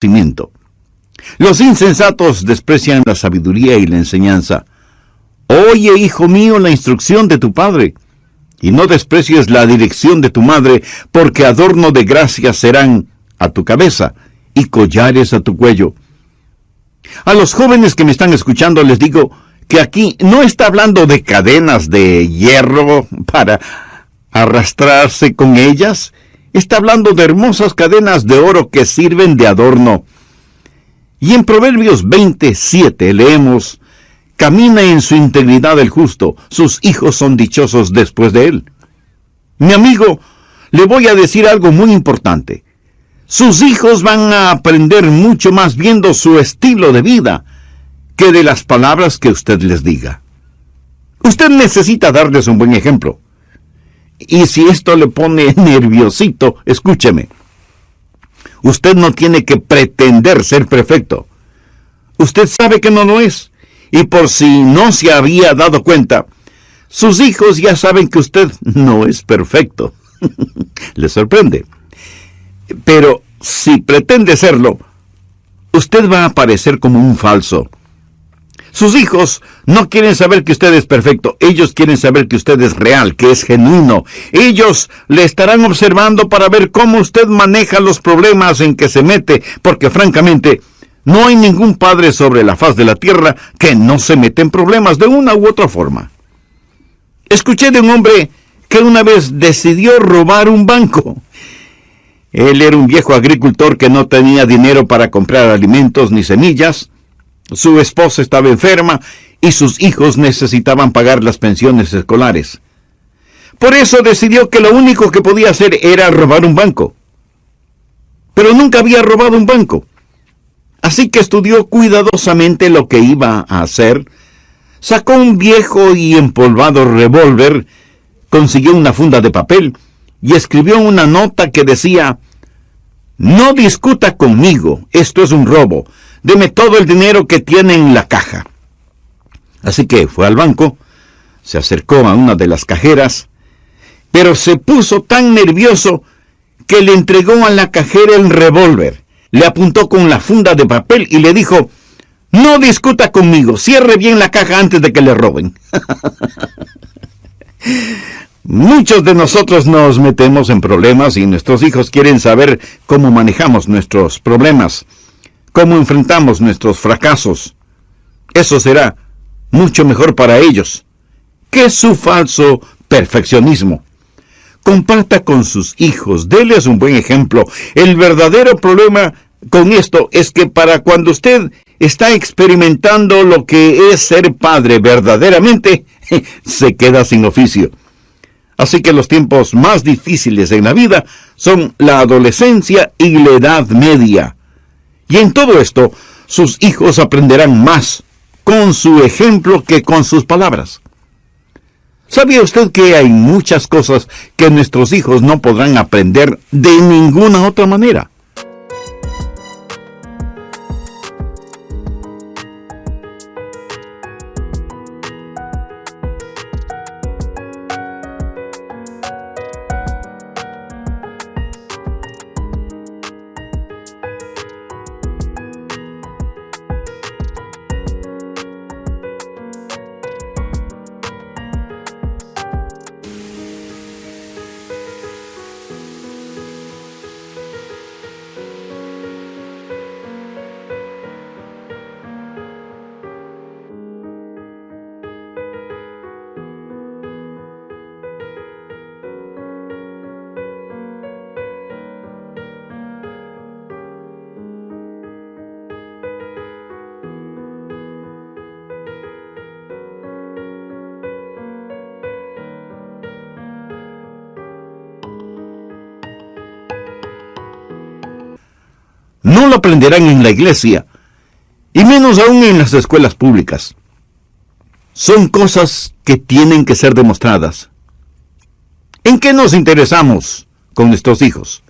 conocimiento. Los insensatos desprecian la sabiduría y la enseñanza. Oye, hijo mío, la instrucción de tu padre, y no desprecies la dirección de tu madre, porque adorno de gracia serán a tu cabeza y collares a tu cuello. A los jóvenes que me están escuchando les digo que aquí no está hablando de cadenas de hierro para arrastrarse con ellas. Está hablando de hermosas cadenas de oro que sirven de adorno. Y en Proverbios 27 leemos: camina en su integridad el justo, sus hijos son dichosos después de él. Mi amigo, le voy a decir algo muy importante. Sus hijos van a aprender mucho más viendo su estilo de vida que de las palabras que usted les diga. Usted necesita darles un buen ejemplo. Y si esto le pone nerviosito, escúcheme. Usted no tiene que pretender ser perfecto. Usted sabe que no lo es. Y por si no se había dado cuenta, sus hijos ya saben que usted no es perfecto. ¿Le sorprende? Pero si pretende serlo, usted va a parecer como un falso. Sus hijos no quieren saber que usted es perfecto. Ellos quieren saber que usted es real, que es genuino. Ellos le estarán observando para ver cómo usted maneja los problemas en que se mete, porque francamente, no hay ningún padre sobre la faz de la tierra que no se mete en problemas de una u otra forma. Escuché de un hombre que una vez decidió robar un banco. Él era un viejo agricultor que no tenía dinero para comprar alimentos ni semillas. Su esposa estaba enferma y sus hijos necesitaban pagar las pensiones escolares. Por eso decidió que lo único que podía hacer era robar un banco. Pero nunca había robado un banco. Así que estudió cuidadosamente lo que iba a hacer. Sacó un viejo y empolvado revólver, consiguió una funda de papel y escribió una nota que decía: no discuta conmigo, esto es un robo. Deme todo el dinero que tiene en la caja. Así que fue al banco, se acercó a una de las cajeras, pero se puso tan nervioso que le entregó a la cajera el revólver. Le apuntó con la funda de papel y le dijo: no discuta conmigo, cierre bien la caja antes de que le roben. Muchos de nosotros nos metemos en problemas y nuestros hijos quieren saber cómo manejamos nuestros problemas, cómo enfrentamos nuestros fracasos. Eso será mucho mejor para ellos que su falso perfeccionismo. Comparta con sus hijos, déles un buen ejemplo. El verdadero problema con esto es que para cuando usted está experimentando lo que es ser padre verdaderamente, se queda sin oficio. Así que los tiempos más difíciles en la vida son la adolescencia y la edad media. Y en todo esto, sus hijos aprenderán más con su ejemplo que con sus palabras. ¿Sabía usted que hay muchas cosas que nuestros hijos no podrán aprender de ninguna otra manera? No lo aprenderán en la iglesia, y menos aún en las escuelas públicas. Son cosas que tienen que ser demostradas. ¿En qué nos interesamos con nuestros hijos?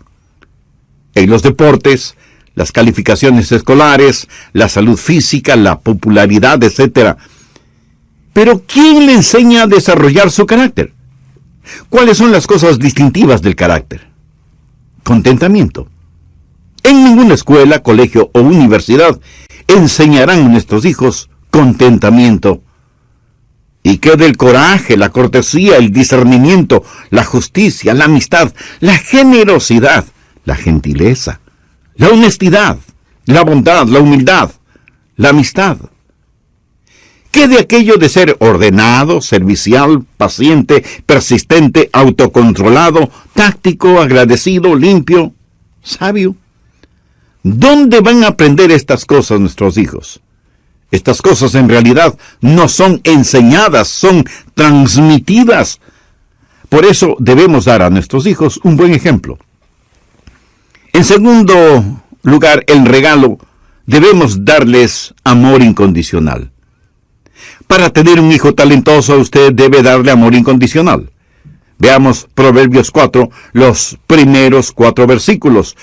En los deportes, las calificaciones escolares, la salud física, la popularidad, etc. Pero ¿quién le enseña a desarrollar su carácter? ¿Cuáles son las cosas distintivas del carácter? Contentamiento, En ninguna escuela, colegio o universidad enseñarán a nuestros hijos contentamiento. ¿Y qué del coraje, la cortesía, el discernimiento, la justicia, la amistad, la generosidad, la gentileza, la honestidad, la bondad, la humildad, la amistad? ¿Qué de aquello de ser ordenado, servicial, paciente, persistente, autocontrolado, táctico, agradecido, limpio, sabio? ¿Dónde van a aprender estas cosas nuestros hijos? Estas cosas en realidad no son enseñadas, son transmitidas. Por eso debemos dar a nuestros hijos un buen ejemplo. En segundo lugar, el regalo, debemos darles amor incondicional. Para tener un hijo talentoso, usted debe darle amor incondicional. Veamos Proverbios 4, los primeros 4 versículos.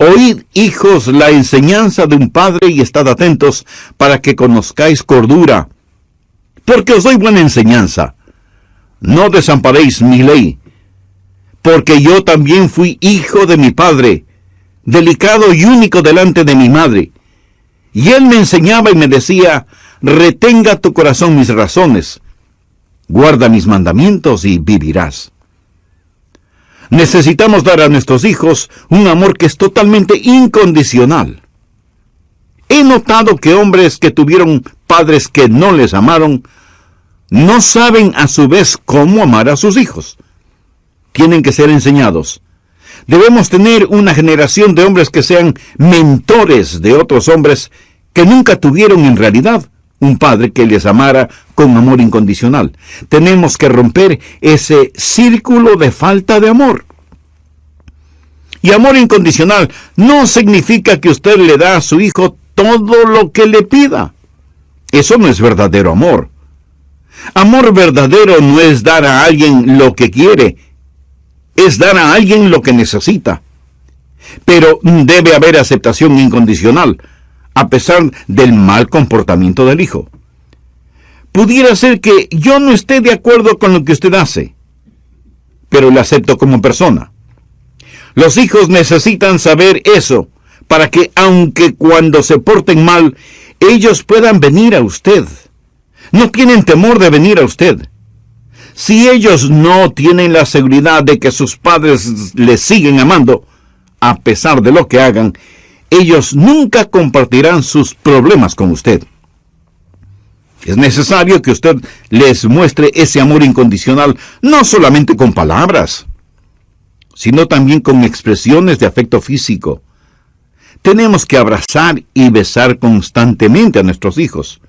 Oíd, hijos, la enseñanza de un padre y estad atentos para que conozcáis cordura. Porque os doy buena enseñanza. No desamparéis mi ley. Porque yo también fui hijo de mi padre, delicado y único delante de mi madre. Y él me enseñaba y me decía, retenga tu corazón mis razones. Guarda mis mandamientos y vivirás. Necesitamos dar a nuestros hijos un amor que es totalmente incondicional. He notado que hombres que tuvieron padres que no les amaron, no saben a su vez cómo amar a sus hijos. Tienen que ser enseñados. Debemos tener una generación de hombres que sean mentores de otros hombres que nunca tuvieron en realidad un padre que les amara con amor incondicional. Tenemos que romper ese círculo de falta de amor. Y amor incondicional no significa que usted le da a su hijo todo lo que le pida. Eso no es verdadero amor. Amor verdadero no es dar a alguien lo que quiere, es dar a alguien lo que necesita. Pero debe haber aceptación incondicional, a pesar del mal comportamiento del hijo. Pudiera ser que yo no esté de acuerdo con lo que usted hace, pero le acepto como persona. Los hijos necesitan saber eso, para que, aunque cuando se porten mal, ellos puedan venir a usted. No tienen temor de venir a usted. Si ellos no tienen la seguridad de que sus padres les siguen amando, a pesar de lo que hagan, ellos nunca compartirán sus problemas con usted. Es necesario que usted les muestre ese amor incondicional, no solamente con palabras, sino también con expresiones de afecto físico. Tenemos que abrazar y besar constantemente a nuestros hijos.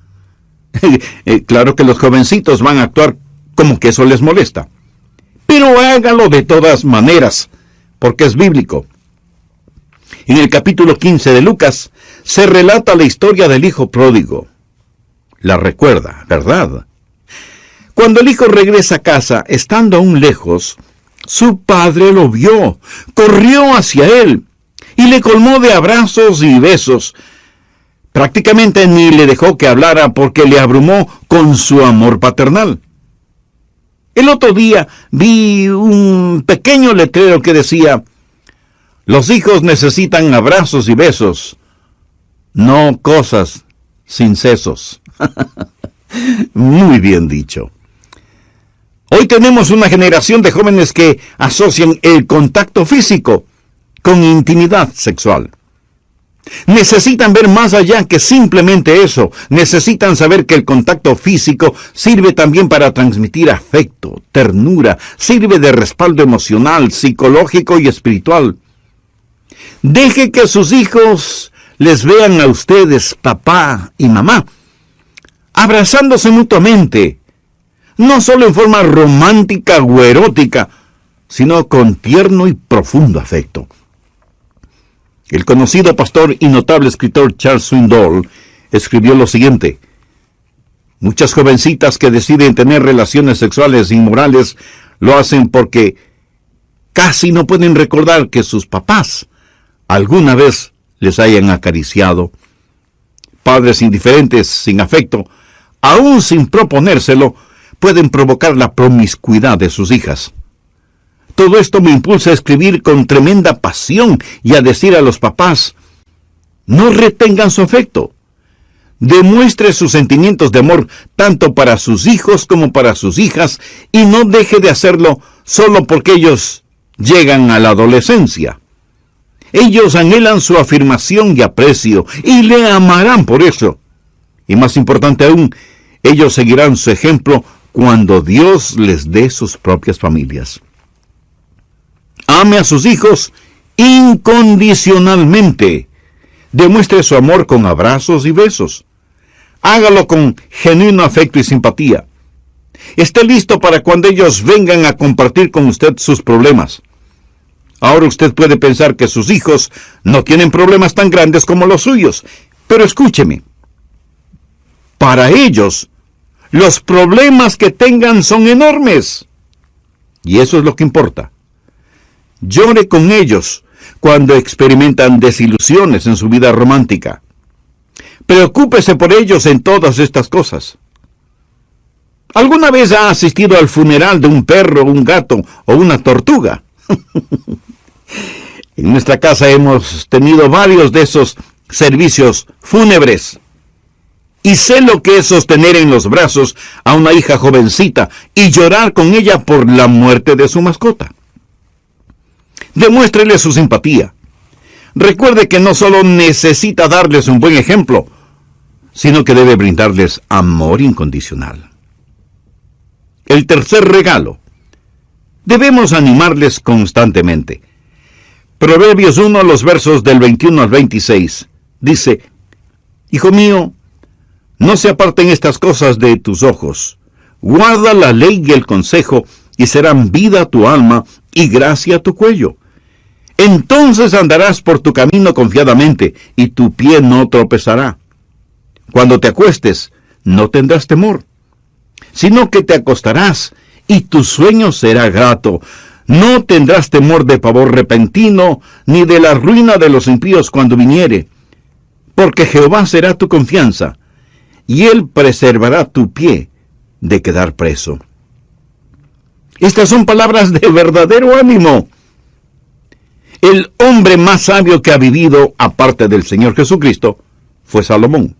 Claro que los jovencitos van a actuar como que eso les molesta, pero hágalo de todas maneras, porque es bíblico. En el capítulo 15 de Lucas se relata la historia del hijo pródigo. La recuerda, ¿verdad? Cuando el hijo regresa a casa, estando aún lejos, su padre lo vio, corrió hacia él y le colmó de abrazos y besos. Prácticamente ni le dejó que hablara porque le abrumó con su amor paternal. El otro día vi un pequeño letrero que decía: los hijos necesitan abrazos y besos, no cosas sin sesos. Muy bien dicho. Hoy tenemos una generación de jóvenes que asocian el contacto físico con intimidad sexual. Necesitan ver más allá que simplemente eso. Necesitan saber que el contacto físico sirve también para transmitir afecto, ternura, sirve de respaldo emocional, psicológico y espiritual. Deje que sus hijos les vean a ustedes, papá y mamá, abrazándose mutuamente, no solo en forma romántica o erótica, sino con tierno y profundo afecto. El conocido pastor y notable escritor Charles Swindoll escribió lo siguiente: muchas jovencitas que deciden tener relaciones sexuales inmorales lo hacen porque casi no pueden recordar que sus papás alguna vez les hayan acariciado. Padres indiferentes, sin afecto, aún sin proponérselo, pueden provocar la promiscuidad de sus hijas. Todo esto me impulsa a escribir con tremenda pasión y a decir a los papás: no retengan su afecto. Demuestre sus sentimientos de amor tanto para sus hijos como para sus hijas, y no deje de hacerlo solo porque ellos llegan a la adolescencia. Ellos anhelan su afirmación y aprecio, y le amarán por eso. Y más importante aún, ellos seguirán su ejemplo cuando Dios les dé sus propias familias. Ame a sus hijos incondicionalmente. Demuestre su amor con abrazos y besos. Hágalo con genuino afecto y simpatía. Esté listo para cuando ellos vengan a compartir con usted sus problemas. Ahora usted puede pensar que sus hijos no tienen problemas tan grandes como los suyos, pero escúcheme. Para ellos, los problemas que tengan son enormes. Y eso es lo que importa. Llore con ellos cuando experimentan desilusiones en su vida romántica. Preocúpese por ellos en todas estas cosas. ¿Alguna vez ha asistido al funeral de un perro, un gato o una tortuga? En nuestra casa hemos tenido varios de esos servicios fúnebres. Y sé lo que es sostener en los brazos a una hija jovencita y llorar con ella por la muerte de su mascota. Demuéstrele su simpatía. Recuerde que no solo necesita darles un buen ejemplo, sino que debe brindarles amor incondicional. El tercer regalo. Debemos animarles constantemente. Proverbios 1, los versos del 21 al 26, dice: Hijo mío, no se aparten estas cosas de tus ojos. Guarda la ley y el consejo, y serán vida a tu alma y gracia a tu cuello. Entonces andarás por tu camino confiadamente, y tu pie no tropezará. Cuando te acuestes, no tendrás temor, sino que te acostarás, y tu sueño será grato. No tendrás temor de pavor repentino, ni de la ruina de los impíos cuando viniere, porque Jehová será tu confianza, y Él preservará tu pie de quedar preso. Estas son palabras de verdadero ánimo. El hombre más sabio que ha vivido, aparte del Señor Jesucristo, fue Salomón.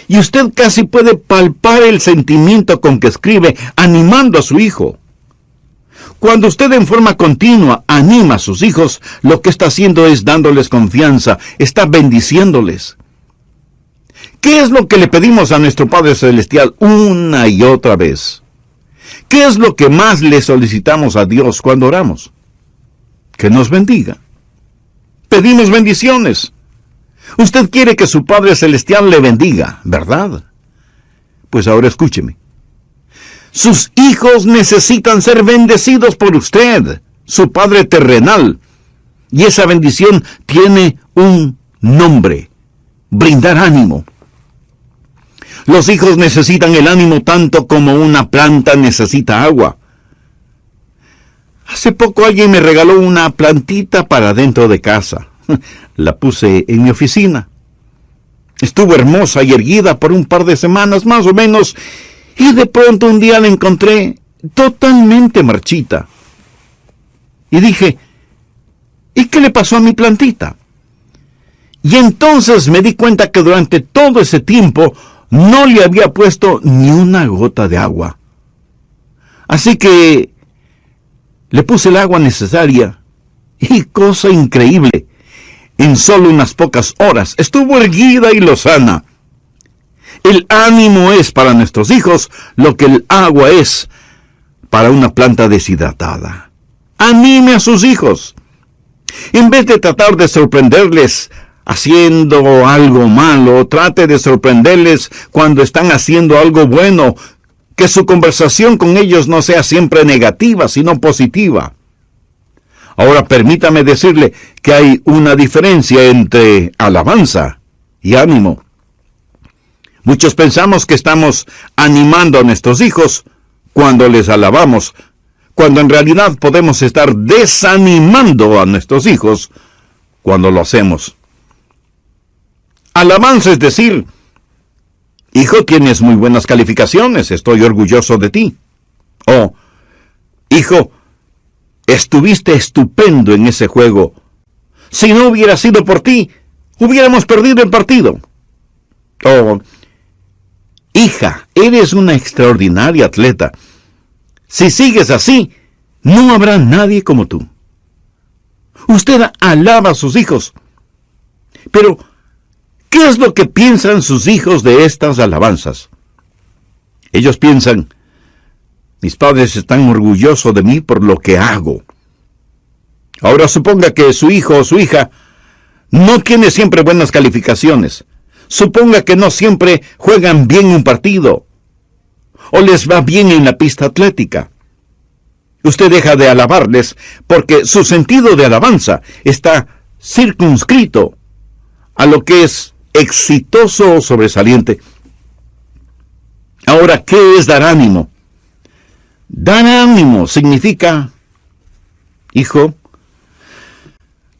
Y usted casi puede palpar el sentimiento con que escribe, animando a su hijo. Cuando usted en forma continua anima a sus hijos, lo que está haciendo es dándoles confianza, está bendiciéndoles. ¿Qué es lo que le pedimos a nuestro Padre Celestial una y otra vez? ¿Qué es lo que más le solicitamos a Dios cuando oramos? Que nos bendiga. Pedimos bendiciones. Usted quiere que su Padre Celestial le bendiga, ¿verdad? Pues ahora escúcheme. Sus hijos necesitan ser bendecidos por usted, su Padre terrenal. Y esa bendición tiene un nombre: brindar ánimo. Los hijos necesitan el ánimo tanto como una planta necesita agua. Hace poco alguien me regaló una plantita para dentro de casa. La puse en mi oficina. Estuvo hermosa y erguida por un par de semanas más o menos, y de pronto un día la encontré totalmente marchita. Y dije: ¿y qué le pasó a mi plantita? Y entonces me di cuenta que durante todo ese tiempo no le había puesto ni una gota de agua. Así que le puse el agua necesaria, y cosa increíble, en solo unas pocas horas estuvo erguida y lozana. El ánimo es para nuestros hijos lo que el agua es para una planta deshidratada. Anime a sus hijos. En vez de tratar de sorprenderles haciendo algo malo, trate de sorprenderles cuando están haciendo algo bueno. Que su conversación con ellos no sea siempre negativa, sino positiva. Ahora permítame decirle que hay una diferencia entre alabanza y ánimo. Muchos pensamos que estamos animando a nuestros hijos cuando les alabamos, cuando en realidad podemos estar desanimando a nuestros hijos cuando lo hacemos. Alabanza es decir: hijo, tienes muy buenas calificaciones, estoy orgulloso de ti. O, hijo, estuviste estupendo en ese juego. Si no hubiera sido por ti, hubiéramos perdido el partido. Oh, hija, eres una extraordinaria atleta. Si sigues así, no habrá nadie como tú. Usted alaba a sus hijos. Pero, ¿qué es lo que piensan sus hijos de estas alabanzas? Ellos piensan: mis padres están orgullosos de mí por lo que hago. Ahora suponga que su hijo o su hija no tiene siempre buenas calificaciones. Suponga que no siempre juegan bien un partido, o les va bien en la pista atlética. Usted deja de alabarles porque su sentido de alabanza está circunscrito a lo que es exitoso o sobresaliente. Ahora, ¿qué es dar ánimo? Dar ánimo significa: hijo,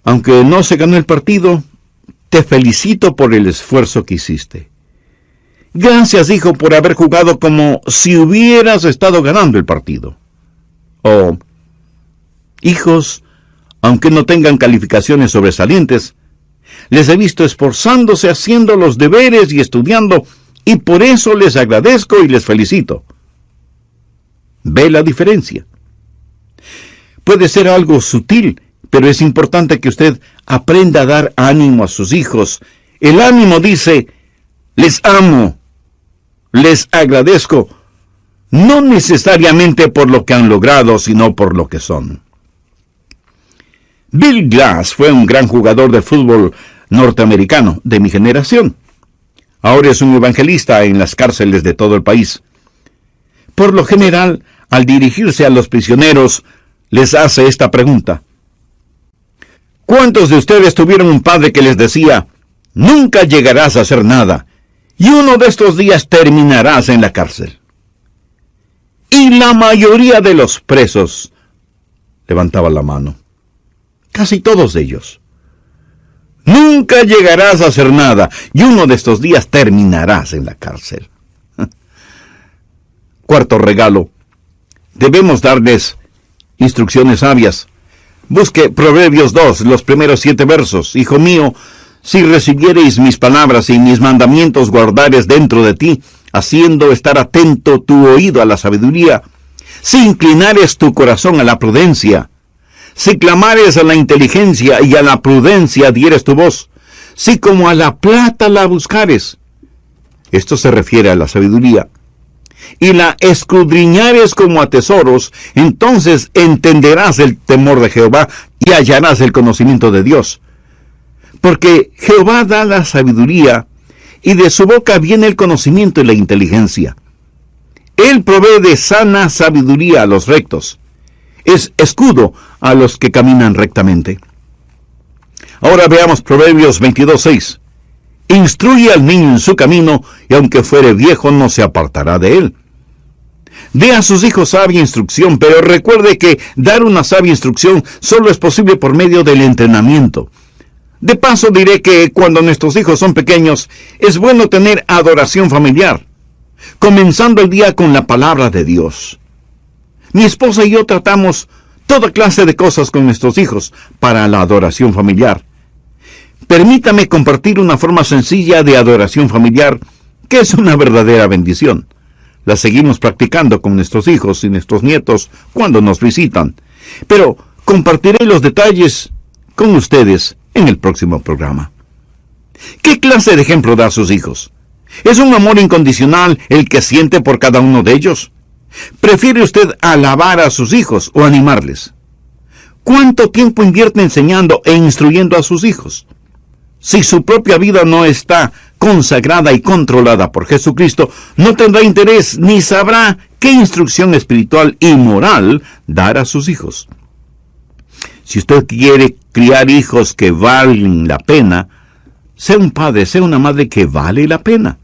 aunque no se ganó el partido, te felicito por el esfuerzo que hiciste. Gracias, hijo, por haber jugado como si hubieras estado ganando el partido. O, hijos, aunque no tengan calificaciones sobresalientes, les he visto esforzándose haciendo los deberes y estudiando, y por eso les agradezco y les felicito. ¿Ve la diferencia? Puede ser algo sutil, pero es importante que usted aprenda a dar ánimo a sus hijos. El ánimo dice: les amo, les agradezco, no necesariamente por lo que han logrado, sino por lo que son. Bill Glass fue un gran jugador de fútbol norteamericano de mi generación. Ahora es un evangelista en las cárceles de todo el país. Por lo general, al dirigirse a los prisioneros, les hace esta pregunta: ¿cuántos de ustedes tuvieron un padre que les decía: nunca llegarás a hacer nada, y uno de estos días terminarás en la cárcel? Y la mayoría de los presos levantaban la mano. Casi todos ellos. Nunca llegarás a hacer nada, y uno de estos días terminarás en la cárcel. Cuarto regalo: debemos darles instrucciones sabias. Busque Proverbios 2, los primeros 7 versos. Hijo mío, si recibiereis mis palabras y mis mandamientos guardares dentro de ti, haciendo estar atento tu oído a la sabiduría, si inclinares tu corazón a la prudencia, si clamares a la inteligencia y a la prudencia dieres tu voz, si como a la plata la buscares. Esto se refiere a la sabiduría. Y la escudriñares como a tesoros, entonces entenderás el temor de Jehová y hallarás el conocimiento de Dios. Porque Jehová da la sabiduría, y de su boca viene el conocimiento y la inteligencia. Él provee de sana sabiduría a los rectos. Es escudo a los que caminan rectamente. Ahora veamos Proverbios 22:6. Instruye al niño en su camino, y aunque fuere viejo no se apartará de él. Dé a sus hijos sabia instrucción, pero recuerde que dar una sabia instrucción solo es posible por medio del entrenamiento. De paso diré que cuando nuestros hijos son pequeños, es bueno tener adoración familiar, comenzando el día con la palabra de Dios. Mi esposa y yo tratamos toda clase de cosas con nuestros hijos para la adoración familiar. Permítame compartir una forma sencilla de adoración familiar, que es una verdadera bendición. La seguimos practicando con nuestros hijos y nuestros nietos cuando nos visitan. Pero compartiré los detalles con ustedes en el próximo programa. ¿Qué clase de ejemplo da a sus hijos? ¿Es un amor incondicional el que siente por cada uno de ellos? ¿Prefiere usted alabar a sus hijos o animarles? ¿Cuánto tiempo invierte enseñando e instruyendo a sus hijos? Si su propia vida no está consagrada y controlada por Jesucristo, no tendrá interés ni sabrá qué instrucción espiritual y moral dar a sus hijos. Si usted quiere criar hijos que valen la pena, sea un padre, sea una madre que vale la pena.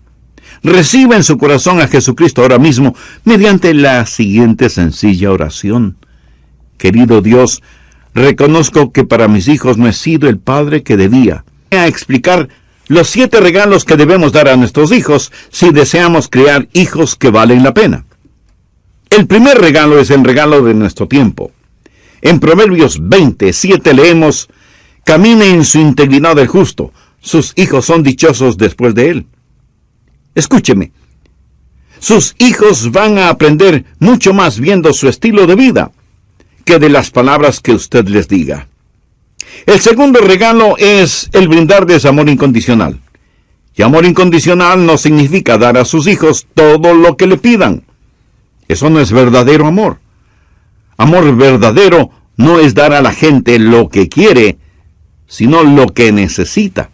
Reciba en su corazón a Jesucristo ahora mismo mediante la siguiente sencilla oración. Querido Dios, reconozco que para mis hijos no he sido el padre que debía. A explicar los 7 regalos que debemos dar a nuestros hijos si deseamos criar hijos que valen la pena. El primer regalo es el regalo de nuestro tiempo. En Proverbios 27 leemos: camina en su integridad el justo, sus hijos son dichosos después de él. Escúcheme, sus hijos van a aprender mucho más viendo su estilo de vida que de las palabras que usted les diga. El segundo regalo es el brindarles amor incondicional. Y amor incondicional no significa dar a sus hijos todo lo que le pidan. Eso no es verdadero amor. Amor verdadero no es dar a la gente lo que quiere, sino lo que necesita.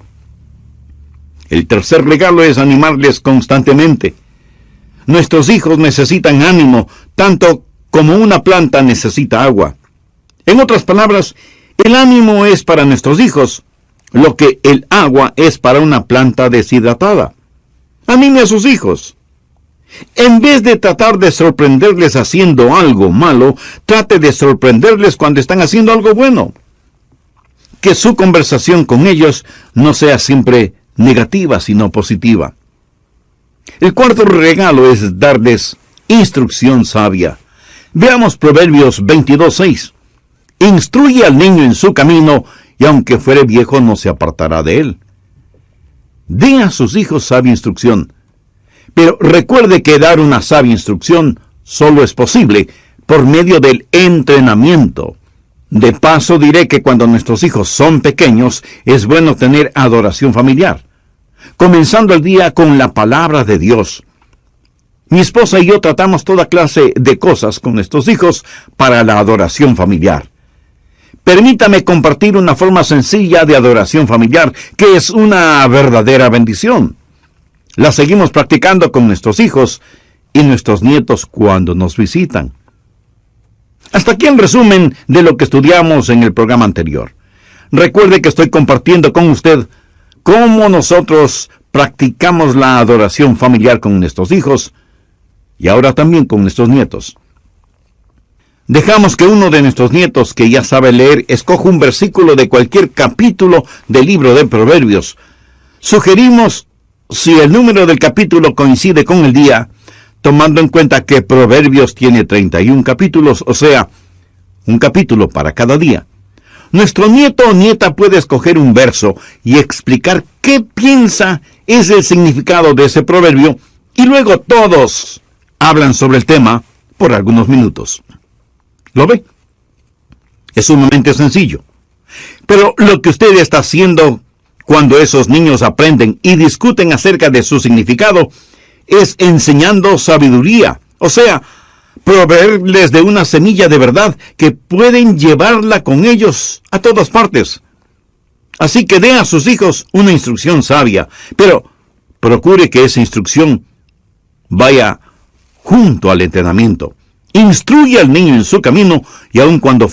El tercer regalo es animarles constantemente. Nuestros hijos necesitan ánimo, tanto como una planta necesita agua. En otras palabras, el ánimo es para nuestros hijos lo que el agua es para una planta deshidratada. Anime a sus hijos. En vez de tratar de sorprenderles haciendo algo malo, trate de sorprenderles cuando están haciendo algo bueno. Que su conversación con ellos no sea siempre negativa, sino positiva. El cuarto regalo es darles instrucción sabia. Veamos Proverbios 22:6. Instruye al niño en su camino, y aunque fuere viejo no se apartará de él. Dé a sus hijos sabia instrucción. Pero recuerde que dar una sabia instrucción solo es posible por medio del entrenamiento. De paso diré que cuando nuestros hijos son pequeños es bueno tener adoración familiar, comenzando el día con la palabra de Dios. Mi esposa y yo tratamos toda clase de cosas con nuestros hijos para la adoración familiar. Permítame compartir una forma sencilla de adoración familiar que es una verdadera bendición. La seguimos practicando con nuestros hijos y nuestros nietos cuando nos visitan. Hasta aquí el resumen de lo que estudiamos en el programa anterior. Recuerde que estoy compartiendo con usted cómo nosotros practicamos la adoración familiar con nuestros hijos y ahora también con nuestros nietos. Dejamos que uno de nuestros nietos, que ya sabe leer, escoja un versículo de cualquier capítulo del libro de Proverbios. Sugerimos, si el número del capítulo coincide con el día, tomando en cuenta que Proverbios tiene 31 capítulos, o sea, un capítulo para cada día. Nuestro nieto o nieta puede escoger un verso y explicar qué piensa es el significado de ese proverbio, y luego todos hablan sobre el tema por algunos minutos. ¿Lo ve? Es sumamente sencillo. Pero lo que usted está haciendo cuando esos niños aprenden y discuten acerca de su significado es enseñando sabiduría, o sea, proveerles de una semilla de verdad que pueden llevarla con ellos a todas partes. Así que dé a sus hijos una instrucción sabia, pero procure que esa instrucción vaya junto al entrenamiento. Instruye al niño en su camino, y aun cuando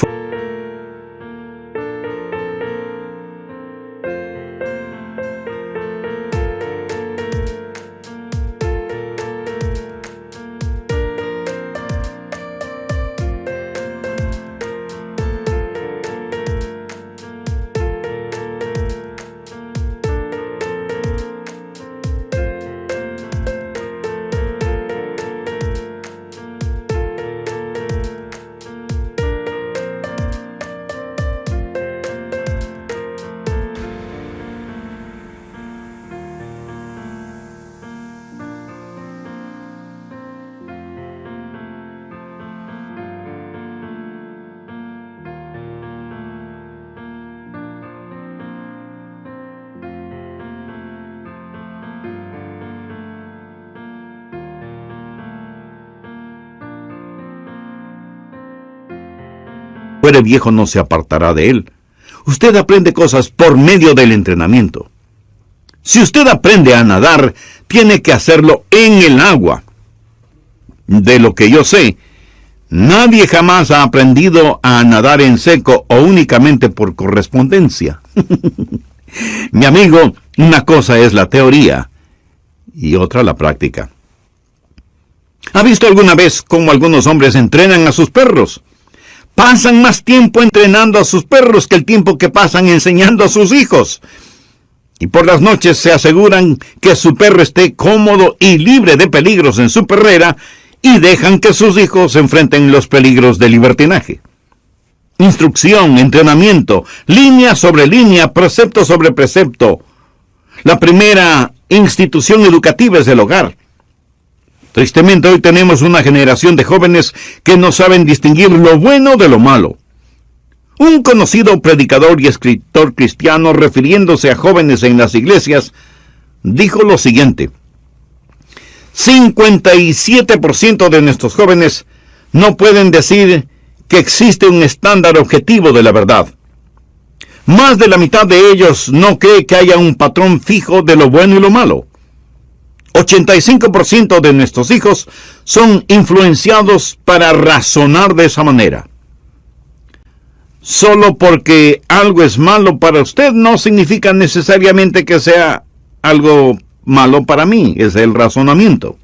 fuere viejo no se apartará de él. Usted aprende cosas por medio del entrenamiento. Si usted aprende a nadar, tiene que hacerlo en el agua. De lo que yo sé, nadie jamás ha aprendido a nadar en seco o únicamente por correspondencia. Mi amigo, una cosa es la teoría y otra la práctica. ¿Ha visto alguna vez cómo algunos hombres entrenan a sus perros? Pasan más tiempo entrenando a sus perros que el tiempo que pasan enseñando a sus hijos. Y por las noches se aseguran que su perro esté cómodo y libre de peligros en su perrera y dejan que sus hijos enfrenten los peligros del libertinaje. instrucción, entrenamiento, línea sobre línea, precepto sobre precepto. La primera institución educativa es el hogar. Tristemente hoy tenemos una generación de jóvenes que no saben distinguir lo bueno de lo malo. Un conocido predicador y escritor cristiano, refiriéndose a jóvenes en las iglesias, dijo lo siguiente: 57% de nuestros jóvenes no pueden decir que existe un estándar objetivo de la verdad. Más de la mitad de ellos no cree que haya un patrón fijo de lo bueno y lo malo. 85% de nuestros hijos son influenciados para razonar de esa manera. Solo porque algo es malo para usted no significa necesariamente que sea algo malo para mí, es el razonamiento.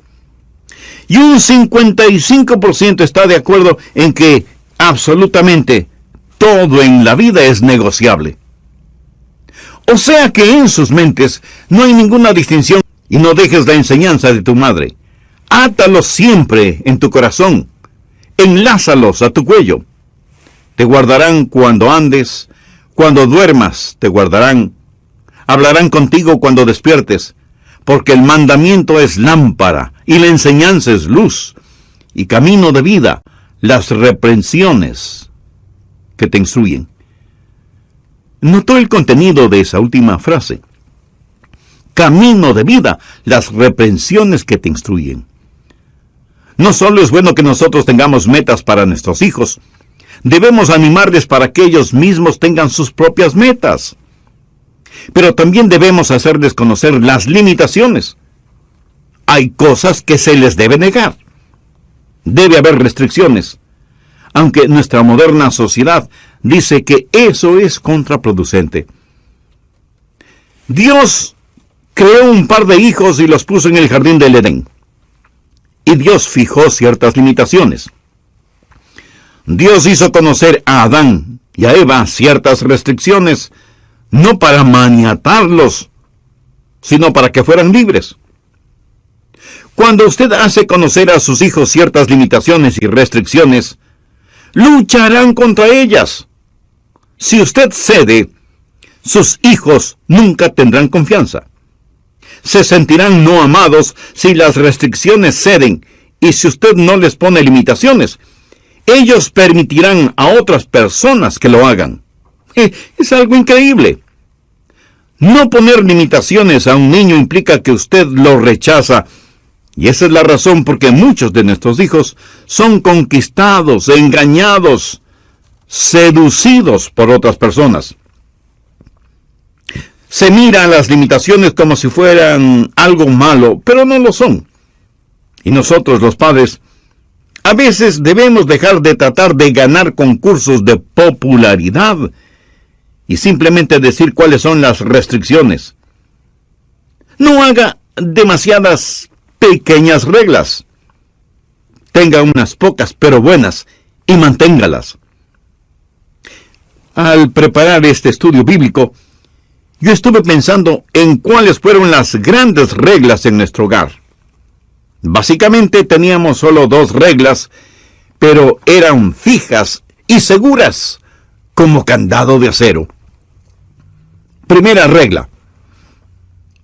Y un 55% está de acuerdo en que absolutamente todo en la vida es negociable. O sea que en sus mentes no hay ninguna distinción. Y no dejes la enseñanza de tu madre. Átalos siempre en tu corazón. Enlázalos a tu cuello. Te guardarán cuando andes, cuando duermas te guardarán. Hablarán contigo cuando despiertes, porque el mandamiento es lámpara y la enseñanza es luz y camino de vida, las reprensiones que te instruyen. ¿Notó el contenido de esa última frase? Camino de vida, las reprensiones que te instruyen. No solo es bueno que nosotros tengamos metas para nuestros hijos, debemos animarles para que ellos mismos tengan sus propias metas. Pero también debemos hacerles conocer las limitaciones. Hay cosas que se les debe negar. Debe haber restricciones, aunque nuestra moderna sociedad dice que eso es contraproducente. Dios creó un par de hijos y los puso en el jardín del Edén. Y Dios fijó ciertas limitaciones. Dios hizo conocer a Adán y a Eva ciertas restricciones, no para maniatarlos, sino para que fueran libres. Cuando usted hace conocer a sus hijos ciertas limitaciones y restricciones, lucharán contra ellas. Si usted cede, sus hijos nunca tendrán confianza. Se sentirán no amados si las restricciones ceden, y si usted no les pone limitaciones, ellos permitirán a otras personas que lo hagan. Es algo increíble. No poner limitaciones a un niño implica que usted lo rechaza, y esa es la razón por que muchos de nuestros hijos son conquistados, engañados, seducidos por otras personas. Se mira a las limitaciones como si fueran algo malo, pero no lo son. Y nosotros, los padres, a veces debemos dejar de tratar de ganar concursos de popularidad y simplemente decir cuáles son las restricciones. No haga demasiadas pequeñas reglas. Tenga unas pocas, pero buenas, y manténgalas. Al preparar este estudio bíblico, yo estuve pensando en cuáles fueron las grandes reglas en nuestro hogar. Básicamente teníamos solo 2 reglas, pero eran fijas y seguras, como candado de acero. Primera regla: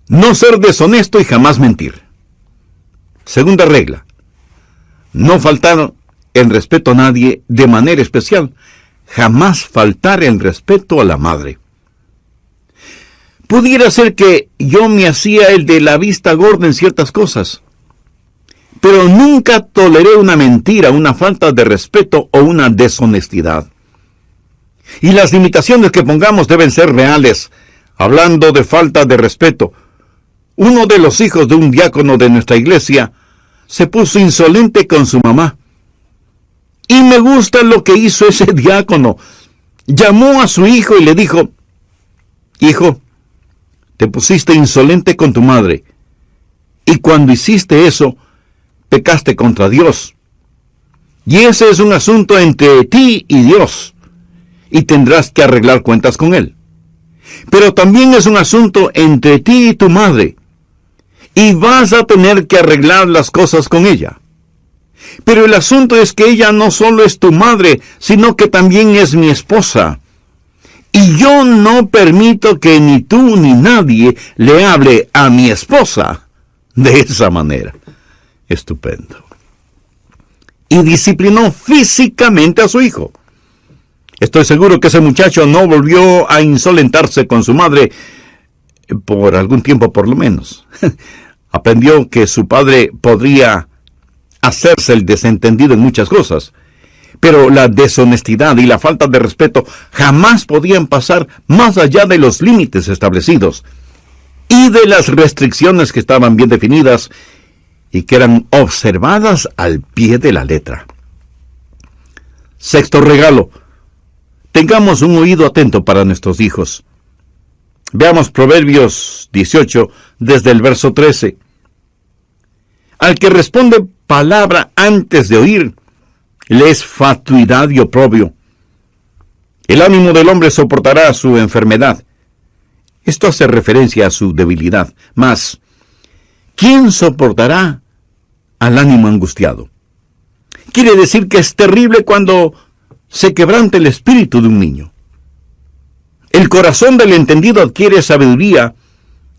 no ser deshonesto y jamás mentir. Segunda regla: no faltar el respeto a nadie, de manera especial, jamás faltar el respeto a la madre. Pudiera ser que yo me hacía el de la vista gorda en ciertas cosas, pero nunca toleré una mentira, una falta de respeto o una deshonestidad. Y las limitaciones que pongamos deben ser reales. Hablando de falta de respeto, uno de los hijos de un diácono de nuestra iglesia se puso insolente con su mamá. Y me gusta lo que hizo ese diácono. Llamó a su hijo y le dijo: hijo, te pusiste insolente con tu madre, y cuando hiciste eso, pecaste contra Dios. Y ese es un asunto entre ti y Dios, y tendrás que arreglar cuentas con Él. Pero también es un asunto entre ti y tu madre, y vas a tener que arreglar las cosas con ella. Pero el asunto es que ella no solo es tu madre, sino que también es mi esposa. Y yo no permito que ni tú ni nadie le hable a mi esposa de esa manera. Estupendo. Y disciplinó físicamente a su hijo. Estoy seguro que ese muchacho no volvió a insolentarse con su madre por algún tiempo por lo menos. Aprendió que su padre podría hacerse el desentendido en muchas cosas, pero la deshonestidad y la falta de respeto jamás podían pasar más allá de los límites establecidos y de las restricciones que estaban bien definidas y que eran observadas al pie de la letra. Sexto regalo: tengamos un oído atento para nuestros hijos. Veamos Proverbios 18, desde el verso 13. Al que responde palabra antes de oír, le es fatuidad y oprobio. El ánimo del hombre soportará su enfermedad. Esto hace referencia a su debilidad. Mas, ¿quién soportará al ánimo angustiado? Quiere decir que es terrible cuando se quebranta el espíritu de un niño. El corazón del entendido adquiere sabiduría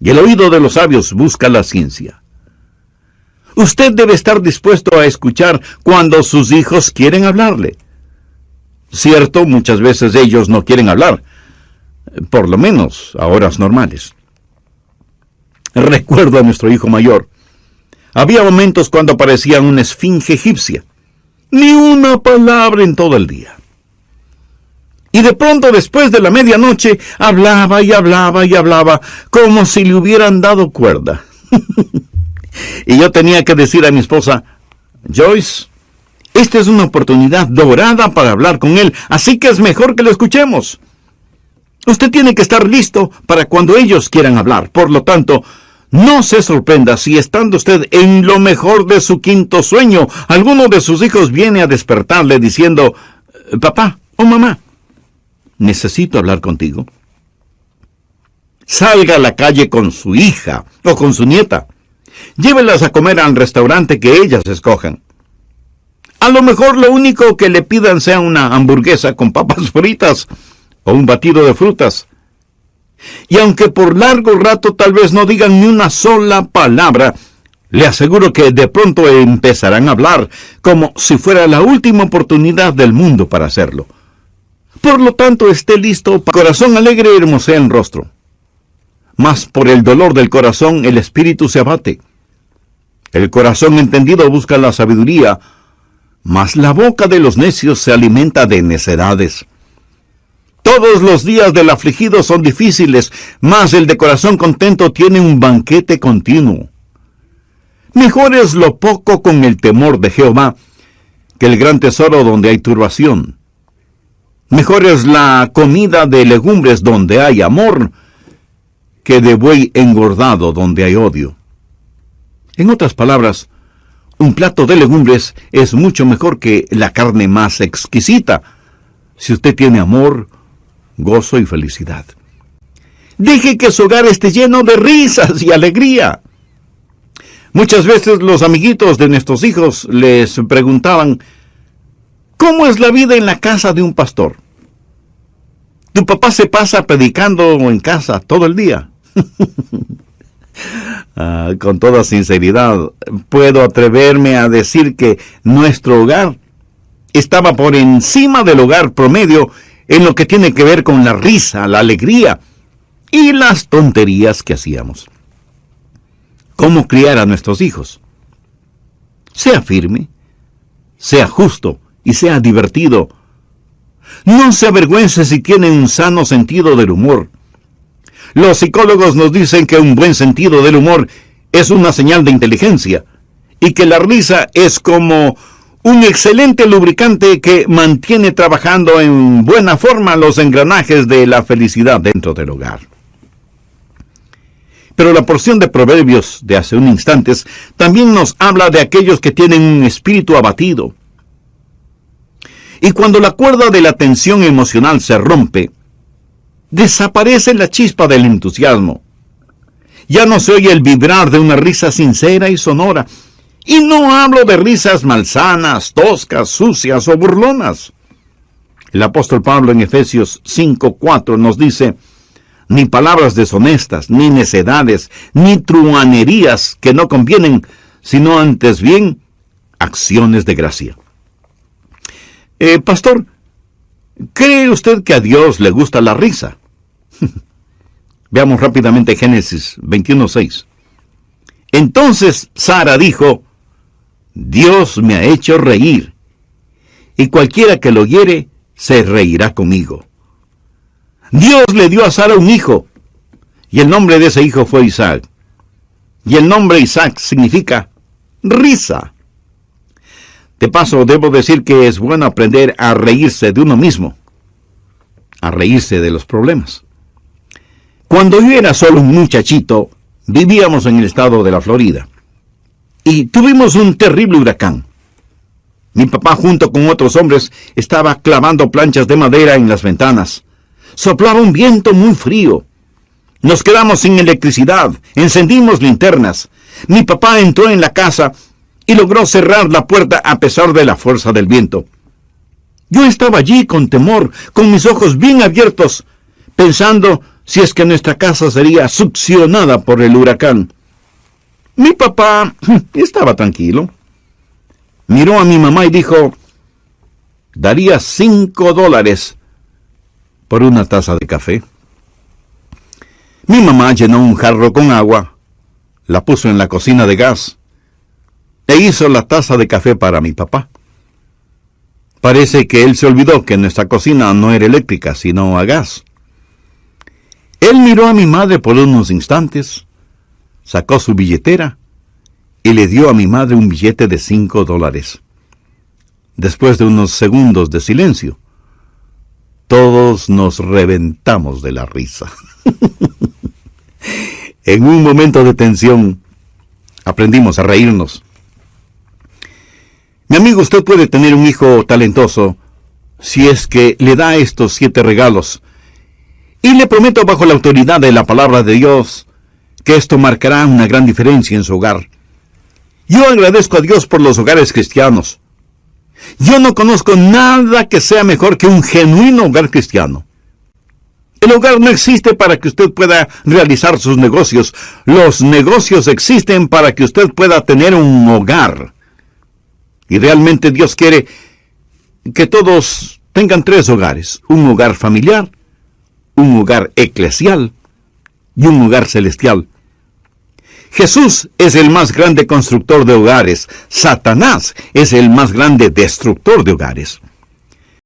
y el oído de los sabios busca la ciencia. Usted debe estar dispuesto a escuchar cuando sus hijos quieren hablarle. Cierto, muchas veces ellos no quieren hablar, por lo menos a horas normales. Recuerdo a nuestro hijo mayor. Había momentos cuando parecía una esfinge egipcia. Ni una palabra en todo el día. Y de pronto, después de la medianoche, hablaba y hablaba y hablaba, como si le hubieran dado cuerda. Y yo tenía que decir a mi esposa: Joyce, esta es una oportunidad dorada para hablar con él, así que es mejor que lo escuchemos. Usted tiene que estar listo para cuando ellos quieran hablar. Por lo tanto, no se sorprenda si, estando usted en lo mejor de su quinto sueño, alguno de sus hijos viene a despertarle diciendo: papá o mamá, necesito hablar contigo. Salga a la calle con su hija o con su nieta. Llévelas a comer al restaurante que ellas escojan. A lo mejor lo único que le pidan sea una hamburguesa con papas fritas o un batido de frutas. Y aunque por largo rato tal vez no digan ni una sola palabra, le aseguro que de pronto empezarán a hablar como si fuera la última oportunidad del mundo para hacerlo. Por lo tanto, esté listo. Corazón alegre hermosea el rostro, mas por el dolor del corazón el espíritu se abate. El corazón entendido busca la sabiduría, mas la boca de los necios se alimenta de necedades. Todos los días del afligido son difíciles, mas el de corazón contento tiene un banquete continuo. Mejor es lo poco con el temor de Jehová que el gran tesoro donde hay turbación. Mejor es la comida de legumbres donde hay amor que de buey engordado donde hay odio. En otras palabras, un plato de legumbres es mucho mejor que la carne más exquisita, si usted tiene amor, gozo y felicidad. Deje que su hogar esté lleno de risas y alegría. Muchas veces los amiguitos de nuestros hijos les preguntaban: ¿cómo es la vida en la casa de un pastor? ¿Tu papá se pasa predicando en casa todo el día? Con toda sinceridad, puedo atreverme a decir que nuestro hogar estaba por encima del hogar promedio en lo que tiene que ver con la risa, la alegría y las tonterías que hacíamos. ¿Cómo criar a nuestros hijos? Sea firme, sea justo y sea divertido. No se avergüence si tiene un sano sentido del humor. Los psicólogos nos dicen que un buen sentido del humor es una señal de inteligencia y que la risa es como un excelente lubricante que mantiene trabajando en buena forma los engranajes de la felicidad dentro del hogar. Pero la porción de Proverbios de hace unos instantes también nos habla de aquellos que tienen un espíritu abatido. Y cuando la cuerda de la tensión emocional se rompe, desaparece la chispa del entusiasmo. Ya no se oye el vibrar de una risa sincera y sonora, Y no hablo de risas malsanas, toscas, sucias o burlonas. El apóstol Pablo en Efesios 5:4 nos dice: ni palabras deshonestas, ni necedades, ni truhanerías que no convienen, sino antes bien acciones de gracia. Pastor, ¿cree usted que a Dios le gusta la risa? Veamos rápidamente Génesis 21:6. Entonces Sara dijo: Dios me ha hecho reír, y cualquiera que lo oyere se reirá conmigo. Dios le dio a Sara un hijo, y el nombre de ese hijo fue Isaac. Y el nombre Isaac significa risa. De paso, debo decir que es bueno aprender a reírse de uno mismo, a reírse de los problemas. Cuando yo era solo un muchachito, vivíamos en el estado de la Florida, y tuvimos un terrible huracán. Mi papá, junto con otros hombres, estaba clavando planchas de madera en las ventanas. Soplaba un viento muy frío. Nos quedamos sin electricidad, encendimos linternas. Mi papá entró en la casa y logró cerrar la puerta a pesar de la fuerza del viento. Yo estaba allí con temor, con mis ojos bien abiertos, pensando si es que nuestra casa sería succionada por el huracán. Mi papá estaba tranquilo. Miró a mi mamá y dijo: daría $5 por una taza de café. Mi mamá llenó un jarro con agua, la puso en la cocina de gas e hizo la taza de café para mi papá. Parece que él se olvidó que nuestra cocina no era eléctrica, sino a gas. Él miró a mi madre por unos instantes, sacó su billetera y le dio a mi madre un billete de $5. Después de unos segundos de silencio, todos nos reventamos de la risa. En un momento de tensión, aprendimos a reírnos. Mi amigo, usted puede tener un hijo talentoso si es que le da estos 7 regalos. Y le prometo bajo la autoridad de la palabra de Dios que esto marcará una gran diferencia en su hogar. Yo agradezco a Dios por los hogares cristianos. Yo no conozco nada que sea mejor que un genuino hogar cristiano. El hogar no existe para que usted pueda realizar sus negocios. Los negocios existen para que usted pueda tener un hogar. Y realmente Dios quiere que todos tengan 3 hogares: un hogar familiar, un hogar eclesial y un hogar celestial. Jesús es el más grande constructor de hogares. Satanás es el más grande destructor de hogares.